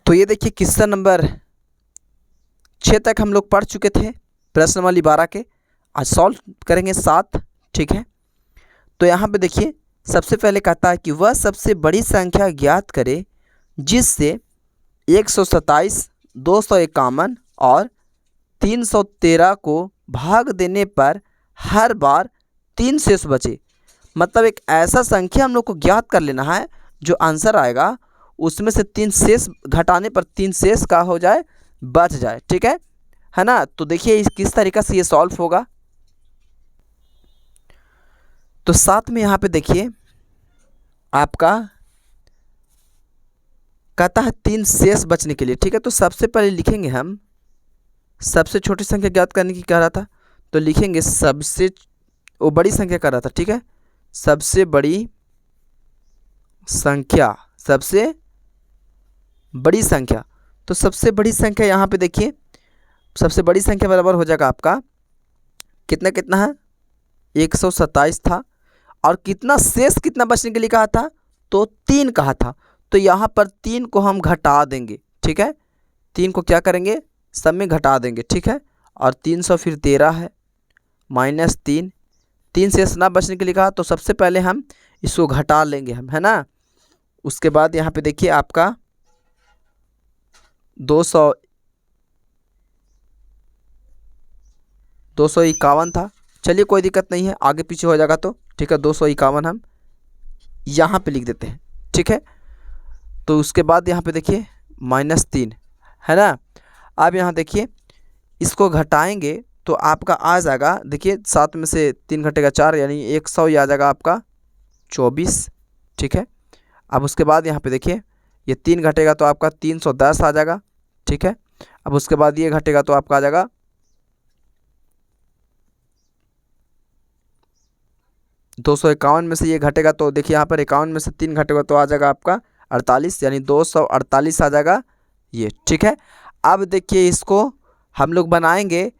तो ये देखिए क्वेश्चन नंबर 6 तक हम लोग पढ़ चुके थे प्रश्न वाली 12 के। आज सॉल्व करेंगे 7। ठीक है, तो यहाँ पे देखिए सबसे पहले कहता है कि वह सबसे बड़ी संख्या ज्ञात करे जिससे 127, 251 और 313 को भाग देने पर हर बार 3 शेष बचे। मतलब एक ऐसा संख्या हम लोग को ज्ञात कर लेना है जो आंसर आएगा उसमें से 3 शेष घटाने पर 3 शेष का हो जाए, बच जाए। ठीक है ना। तो देखिए इस किस तरीक़े से ये सॉल्व होगा। तो साथ में यहाँ पे देखिए आपका कहता है 3 शेष बचने के लिए। ठीक है, तो सबसे पहले लिखेंगे हम सबसे छोटी संख्या ज्ञात करने की कह रहा था, तो लिखेंगे सबसे वो बड़ी संख्या कर रहा था। ठीक है, सबसे बड़ी संख्या, सबसे बड़ी संख्या। तो सबसे बड़ी संख्या यहाँ पे देखिए सबसे बड़ी संख्या बराबर हो जाएगा आपका कितना कितना है 127 था, और कितना शेष कितना बचने के लिए कहा था, तो 3 कहा था। तो यहाँ पर 3 को हम घटा देंगे। ठीक है, 3 को क्या करेंगे, सब में घटा देंगे। ठीक है, और 300 फिर 13 है माइनस 3 शेष ना बचने के लिए कहा, तो सबसे पहले हम इसको घटा लेंगे हम, है ना। उसके बाद यहाँ पे देखिए आपका 251 था। चलिए कोई दिक्कत नहीं है, आगे पीछे हो जाएगा तो। ठीक है, 251 हम यहाँ पे लिख देते हैं। ठीक है, तो उसके बाद यहाँ पे देखिए -3 है ना। अब यहाँ देखिए इसको घटाएंगे तो आपका आ जाएगा, देखिए 7 में से 3 घटेगा 4, यानी 100 ही आ जाएगा आपका 24। ठीक है, अब उसके बाद यहाँ पे देखिए ये 3 घटेगा तो आपका 310 आ जाएगा। ठीक है, अब उसके बाद ये घटेगा तो आपका आ जाएगा 251 में से ये घटेगा, तो देखिए यहाँ पर 51 में से 3 घटेगा तो आ जाएगा आपका 48, यानी 248 आ जाएगा ये। ठीक है, अब देखिए इसको हम लोग बनाएंगे।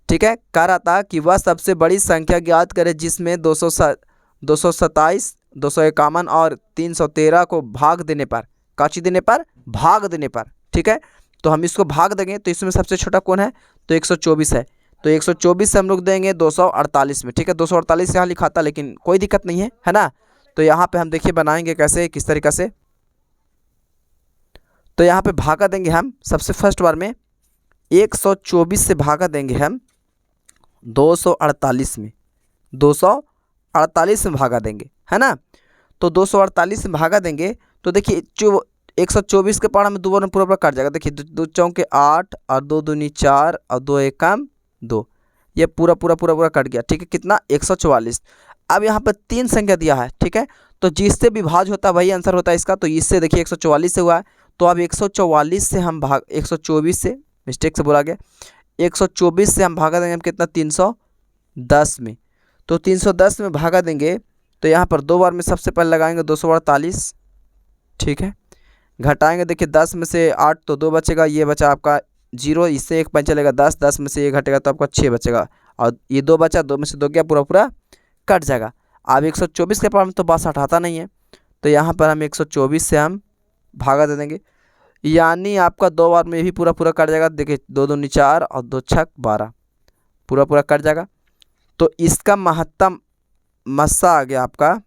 ठीक है, कह रहा था कि वह सबसे बड़ी संख्या ज्ञात करे जिसमें 227, 251 और 313 को भाग देने पर, काची देने पर, भाग देने पर। ठीक है, तो हम इसको भाग देंगे तो इसमें सबसे छोटा कौन है, तो 124 है। तो 124 से हम लोग देंगे 248 में। ठीक है, 248 यहाँ लिखा था लेकिन कोई दिक्कत नहीं है ना। तो यहाँ पे हम देखिए बनाएंगे कैसे, किस तरीक़ा से। तो यहाँ पे भागा देंगे हम सबसे फर्स्ट बार में 124 से भागा देंगे हम 248 में, 248 में भागा देंगे, है ना। तो 248 में भागा देंगे तो देखिए 124 के पारा में 2 बार में पूरा कट जाएगा। देखिए 2 चौके 8 और 2 दूनी 4 और 2 एकम 2, ये पूरा कट गया। ठीक है, कितना 144। अब यहाँ पर 3 संख्या दिया है। ठीक है, तो जिससे विभाज्य होता है वही आंसर होता है इसका। तो इससे देखिए 144 से हुआ है, तो अब 144 से हम 124 से, मिस्टेक से बोला गया, 124 से हम भागा देंगे हम कितना 310 में। तो 310 में भागा देंगे तो यहाँ पर 2 बार में सबसे पहले लगाएंगे 248। ठीक है, घटाएंगे देखिए 10 में से 8 तो 2 बचेगा, ये बचा आपका 0, इससे 1 पॉइंट चलेगा 10, 10 में से ये घटेगा तो आपका 6 बचेगा, और ये 2 बचा, 2 में से 2 गया, पूरा कट जाएगा। अब 124 के पार में तो 62 आता नहीं है, तो यहाँ पर हम 124 से हम भागा दे देंगे, यानी आपका 2 बार में भी पूरा कट जाएगा। देखिए 2 दूनी 4 और 2 छक 12, पूरा कट जाएगा। तो इसका महत्तम मस्सा आ गया आपका।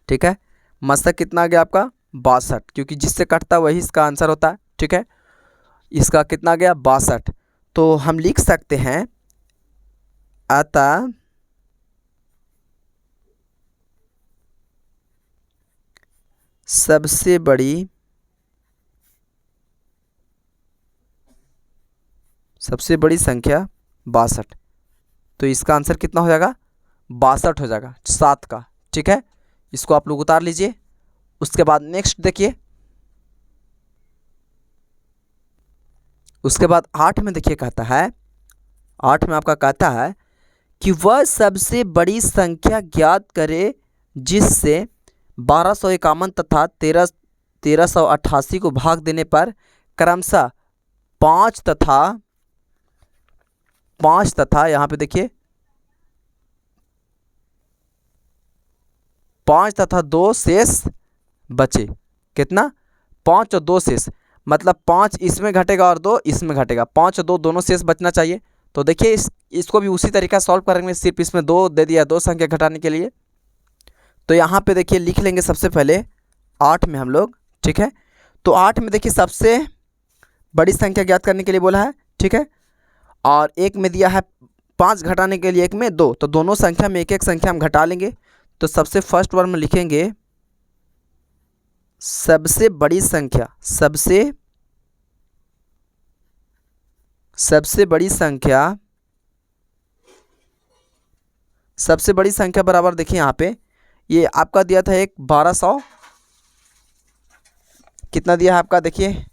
ठीक है, मस्सा कितना आ गया आपका 62, क्योंकि जिससे कटता वही इसका आंसर होता है। ठीक है, इसका कितना आ गया 62। तो हम लिख सकते हैं अतः सबसे बड़ी संख्या 62। तो इसका आंसर कितना हो जाएगा 62 हो जाएगा 7 का। ठीक है, इसको आप लोग उतार लीजिए। उसके बाद नेक्स्ट देखिए, उसके बाद 8 में देखिए कहता है, 8 में आपका कहता है कि वह सबसे बड़ी संख्या ज्ञात करे जिससे 1251 तथा 1388 को भाग देने पर क्रमशः 5 तथा यहाँ पे देखिए 5 तथा 2 शेष बचे। कितना 5 और 2 शेष, मतलब 5 इसमें घटेगा और 2 इसमें घटेगा, 5 और 2 दोनों शेष बचना चाहिए। तो देखिए इसको भी उसी तरीका सॉल्व करेंगे, सिर्फ इसमें 2 दे दिया 2 संख्या घटाने के लिए। तो यहाँ पे देखिए लिख लेंगे सबसे पहले 8 में हम लोग, ठीक है। तो 8 में देखिए सबसे बड़ी संख्या ज्ञात करने के लिए बोला है, ठीक है। और एक में दिया है 5 घटाने के लिए, एक में 2, तो दोनों संख्या में एक एक संख्या हम घटा लेंगे। तो सबसे फर्स्ट वर्ड में लिखेंगे सबसे बड़ी संख्या, सबसे बड़ी संख्या बराबर, देखिए यहाँ पे ये आपका दिया था एक 1200, कितना दिया है आपका, देखिए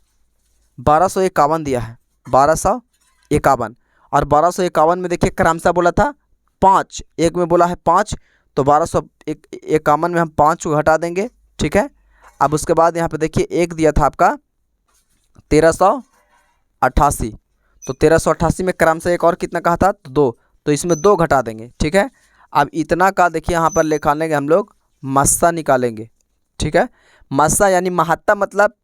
1251 दिया है, 1251। और 1251 में देखिए क्रमशः बोला था 5, एक में बोला है 5, तो 1251 में हम 5 को घटा देंगे, ठीक है। अब उसके बाद यहाँ पे देखिए एक दिया था आपका 1388, तो 1388 में क्रमशः एक और कितना कहा था, तो 2, तो इसमें 2 घटा देंगे, ठीक है। अब इतना का देखिए यहाँ पर निकालेंगे हम लोग, मस्सा निकालेंगे, ठीक है। मस्सा यानी महत्ता, मतलब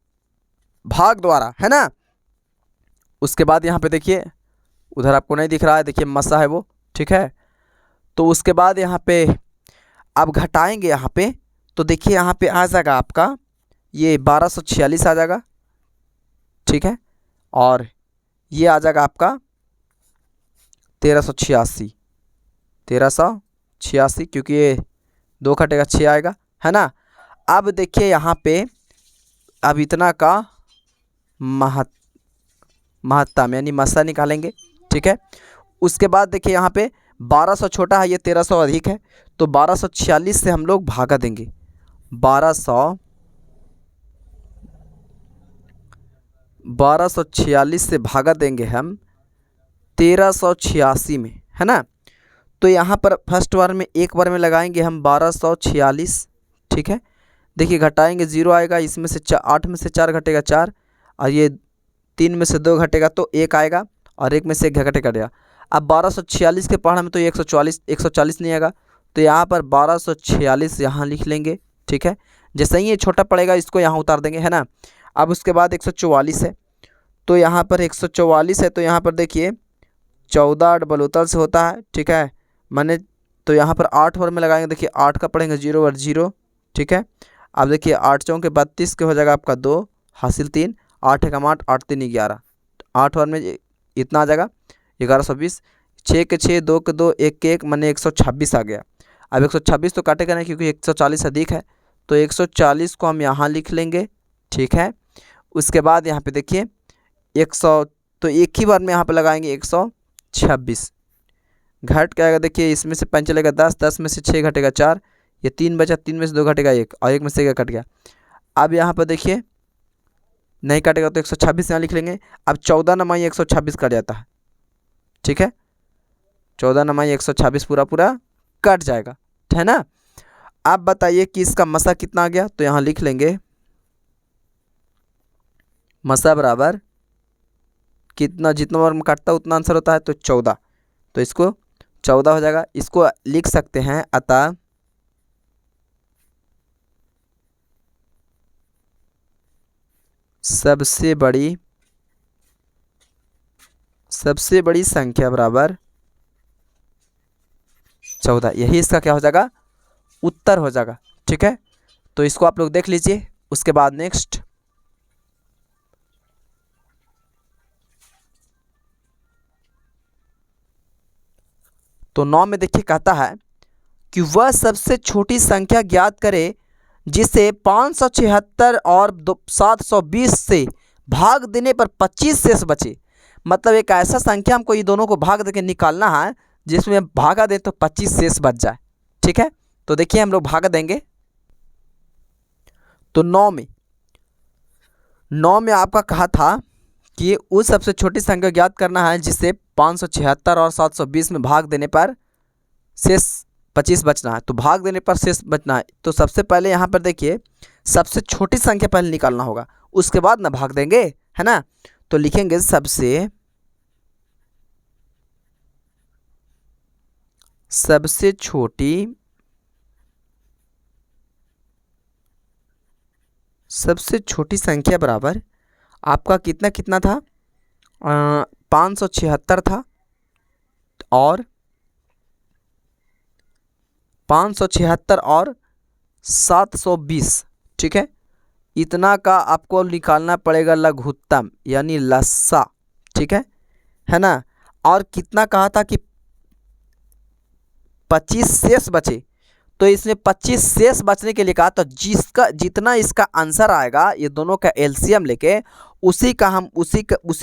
भाग द्वारा, है ना। उसके बाद यहाँ पे देखिए उधर आपको नहीं दिख रहा है, देखिए मस्सा है वो, ठीक है। तो उसके बाद यहाँ पे अब घटाएंगे यहाँ पे, तो देखिए यहाँ पे आ जाएगा आपका ये 1246 आ जाएगा, ठीक है। और ये आ जाएगा आपका 1386, क्योंकि ये 2 घटेगा 6 आएगा, है ना। अब देखिए यहाँ पे अब इतना का महत्ता में यानी मस्सा निकालेंगे, ठीक है। उसके बाद देखिए यहाँ पे 1200 छोटा है, ये 1300 अधिक है, तो 1246 से हम लोग भागा देंगे, 1246 से भागा देंगे हम 1386 में, है ना। तो यहाँ पर फर्स्ट बार में एक बार में लगाएंगे हम 1246, ठीक है। देखिए घटाएंगे 0 आएगा, इसमें से 8 में से 4 घटेगा 4, और ये 3 में से 2 घटेगा तो 1 आएगा, और 1 में से 1 घटेगा। अब 1246 के पहाड़ में तो 140 नहीं आएगा, तो यहाँ पर 1246 यहाँ लिख लेंगे, ठीक है। जैसे ही ये छोटा पड़ेगा इसको यहाँ उतार देंगे, है ना। अब उसके बाद 144 है, तो यहाँ पर 144 है, तो यहाँ पर देखिए 14 डबल से होता है, ठीक है। मैंने तो यहाँ पर 8 बार में लगाएंगे, देखिए 8 का पढ़ेंगे 0 और 0, ठीक है। अब देखिए 8 चौके 32 के हो जाएगा आपका 2 हासिल 3, 8 एकम 8, 8 3 11, 8 बार में इतना आ जाएगा 1120, 6 के 6, 2 के 2, 1 के 1, मैंने 126 आ गया। अब 126 तो काटेगा नहीं क्योंकि 140 अधिक है, तो 140 को हम यहाँ लिख लेंगे, ठीक है। उसके बाद यहाँ पे देखिए 100, तो एक ही बार में यहाँ पे लगाएंगे 126, घट के आएगा, देखिए इसमें से 5 चलेगा 10, 10 में से 6 घटेगा 4, ये 3 बचा, 3 में से 2 घटेगा 1, और 1 में से 1 कट गया। अब यहाँ पर देखिए नहीं कटेगा तो 126 यहाँ लिख लेंगे। अब 14 नमाई 126 कट जाता है, ठीक है। 14 नमाई 126 पूरा कट जाएगा, है ना। आप बताइए कि इसका मसा कितना आ गया, तो यहाँ लिख लेंगे मसा बराबर कितना, जितना बार में काटता उतना आंसर होता है, तो 14, तो इसको 14 हो जाएगा। इसको लिख सकते हैं अतः सबसे बड़ी संख्या बराबर 14, यही इसका क्या हो जाएगा, उत्तर हो जाएगा, ठीक है। तो इसको आप लोग देख लीजिए। उसके बाद नेक्स्ट तो 9 में देखिए कहता है कि वह सबसे छोटी संख्या ज्ञात करे जिसे 576 और 720 से भाग देने पर 25 शेष बचे। मतलब एक ऐसा संख्या हमको ये दोनों को भाग देके निकालना है जिसमें भागा दे तो 25 शेष बच जाए, ठीक है। तो देखिए हम लोग भागा देंगे। तो 9 में आपका कहा था कि उस सबसे छोटी संख्या ज्ञात करना है जिसे 576 और 720 में भाग देने पर शेष 25 बचना है। तो भाग देने पर शेष बचना है, तो सबसे पहले यहाँ पर देखिए सबसे छोटी संख्या पहले निकालना होगा, उसके बाद ना भाग देंगे, है ना। तो लिखेंगे सबसे छोटी सबसे छोटी संख्या बराबर आपका कितना कितना था, 576 था और 576 और 720, ठीक है। इतना का आपको निकालना पड़ेगा लघुत्तम यानी लस्सा, ठीक है ना। और कितना कहा था कि 25 शेष बचे, तो इसमें 25 शेष बचने के लिए कहा, तो जितना इसका आंसर आएगा ये दोनों का एलसीएम लेके उसी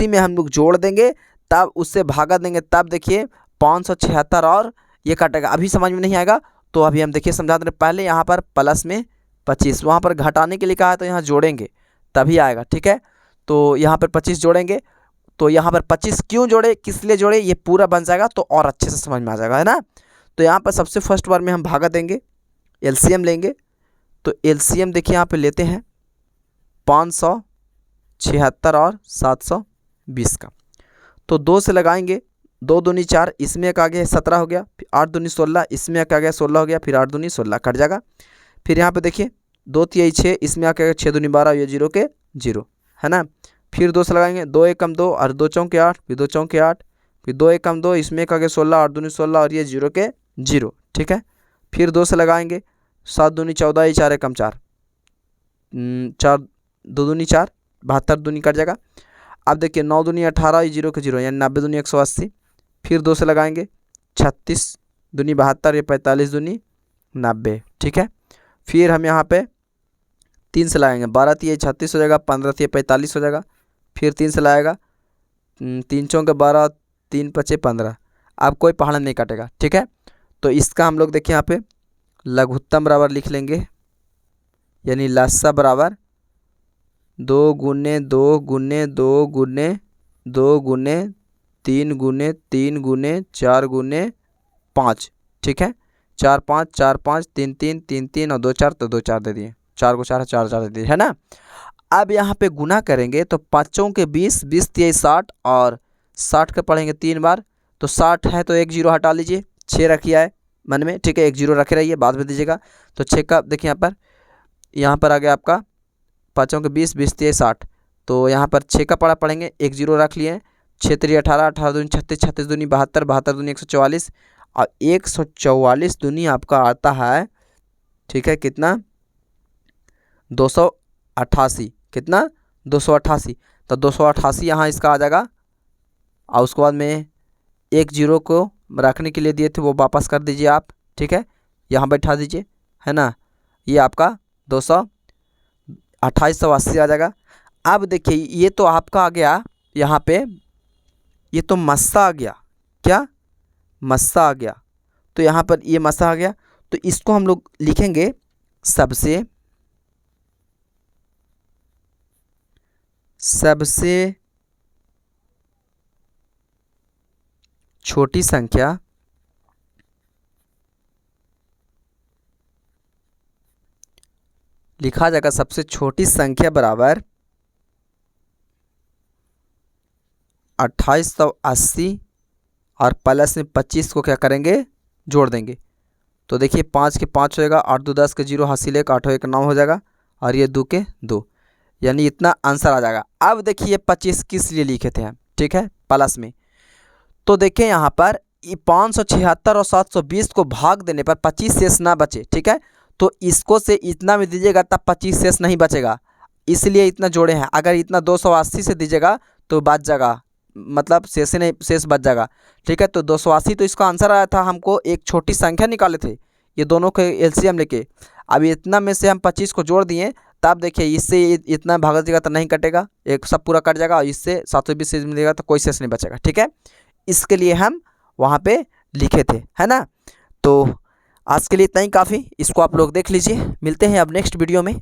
में हम लोग जोड़ देंगे, तब उससे भागा देंगे, तब देखिए 576 और ये कटेगा। अभी समझ में नहीं आएगा तो अभी हम देखिए समझा दें। पहले यहाँ पर प्लस में 25, वहाँ पर घटाने के लिए कहा है तो यहाँ जोड़ेंगे तभी आएगा, ठीक है। तो यहाँ पर 25 जोड़ेंगे, तो यहाँ पर 25 क्यों जोड़े, किस लिए जोड़े, ये पूरा बन जाएगा तो और अच्छे से समझ में आ जाएगा, है ना। तो यहाँ पर सबसे फर्स्ट बार में हम भागा देंगे, एलसीएम लेंगे। तो एलसीएम देखिए यहाँ पे लेते हैं 576 और 720 का, तो 2 से लगाएंगे, 2 दूनी 4, इसमें एक आ गया 17 हो गया, फिर 8 दूनी 16, इसमें एक आ गया 16 हो गया, फिर 8 दूनी 16 कट जाएगा। फिर यहाँ पे देखिए 2 तिहाई 6, इसमें आ गया 6 दूनी 12, ये 0 के 0, है ना। फिर 2 से लगाएंगे, 2 एकम 2 और 2 चौके 8, फिर 2 चौके 8, फिर 2 एकम 2, इसमें एक आ गया 16, 8 दूनी 16 और ये 0 के 0, ठीक है। फिर 2 से लगाएंगे, 7 दूनी 14, ये 4 एकम 4, 4 2 दूनी 4, 72 दूनी कट जाएगा। अब देखिए 9 दूनी 18, ये 0 के 0 यानी 90 दूनी 180। फिर 2 से लगाएंगे, 36 दूनी 72, ये 45 दूनी 90, ठीक है। फिर हम यहाँ पे 3 से लगाएंगे, 12 तिहाई 36 हो जाएगा, 15 तिहाई 45 हो जाएगा। फिर 3 से लगाएगा, 3 चौके 12, 3 पचे 15, अब कोई पहाड़ नहीं काटेगा, ठीक है। तो इसका हम लोग देखिए यहाँ पे लघुत्तम बराबर लिख लेंगे, यानी लस्सा बराबर 2 गुने 2 गुने 2 गुने 2 गुने 3 गुने 3 गुने 4 गुने 5, ठीक है। 4 5 4 5 3 3 3 3 और 2 4, तो 2 4 दे दिए, 4 को 4 4 4 दे दिए, है ना। अब यहाँ पे गुना करेंगे तो 5 के 20, 20 तिहाई 60 और 60 के पढ़ेंगे 3 बार, तो 60 है तो 1 0 हटा लीजिए, 6 रखिए है मन में, ठीक है। 1 0 रखे रहिए, बाद में दीजिएगा। तो 6 का देखिए यहाँ पर आ गया आपका 5 के 20, 20 तिहाई 60, तो यहाँ पर 6 का पढ़ा पढ़ेंगे, 1 0 रख लिए, 6 3 18, 18 दूनी 36, 36 दूनी 72, 72 दूनी 144 और 144 दूनी आपका आता है, ठीक है, कितना 288, कितना 288, तो 288 यहाँ इसका आ जाएगा। और उसके बाद में 1 0 को रखने के लिए दिए थे वो वापस कर दीजिए आप, ठीक है, यहाँ बैठा दीजिए, है ना। ये आपका 2880 आ जाएगा। अब देखिए ये तो आपका आ गया यहाँ पे, ये तो मस्सा आ गया, क्या मस्सा आ गया, तो यहाँ पर ये मस्सा आ गया, तो इसको हम लोग लिखेंगे सबसे छोटी संख्या लिखा जाएगा सबसे छोटी संख्या बराबर 2880 और प्लस में 25 को क्या करेंगे, जोड़ देंगे। तो देखिए 5 के 5 हो जाएगा, 8 2 10 के 0 हासिल 1, 8 1 9 हो जाएगा और ये 2 के 2, यानी इतना आंसर आ जाएगा। अब देखिए 25 किस लिए लिखे थे हम, ठीक है, प्लस में। तो देखें यहाँ पर 576 और 720 को भाग देने पर 25 शेष ना बचे, ठीक है। तो इसको से इतना में दीजिएगा तब 25 शेष नहीं बचेगा, इसलिए इतना जोड़े हैं। अगर इतना 280 से दीजिएगा तो बच जाएगा, मतलब शेष नहीं, शेष बच जाएगा, ठीक है। तो 280 तो इसका आंसर आया था, हमको एक छोटी संख्या निकाले थे ये दोनों के एलसीएम लेके। अब इतना में से हम 25 को जोड़ दिए, तब देखिए इससे इतना भाग दीजिएगा तो नहीं कटेगा, एक सब पूरा कट जाएगा और इससे 720 शेष मिलेगा तो कोई शेष नहीं बचेगा, ठीक है। इसके लिए हम वहाँ पे लिखे थे, है ना। तो आज के लिए इतना ही काफ़ी, इसको आप लोग देख लीजिए, मिलते हैं अब नेक्स्ट वीडियो में।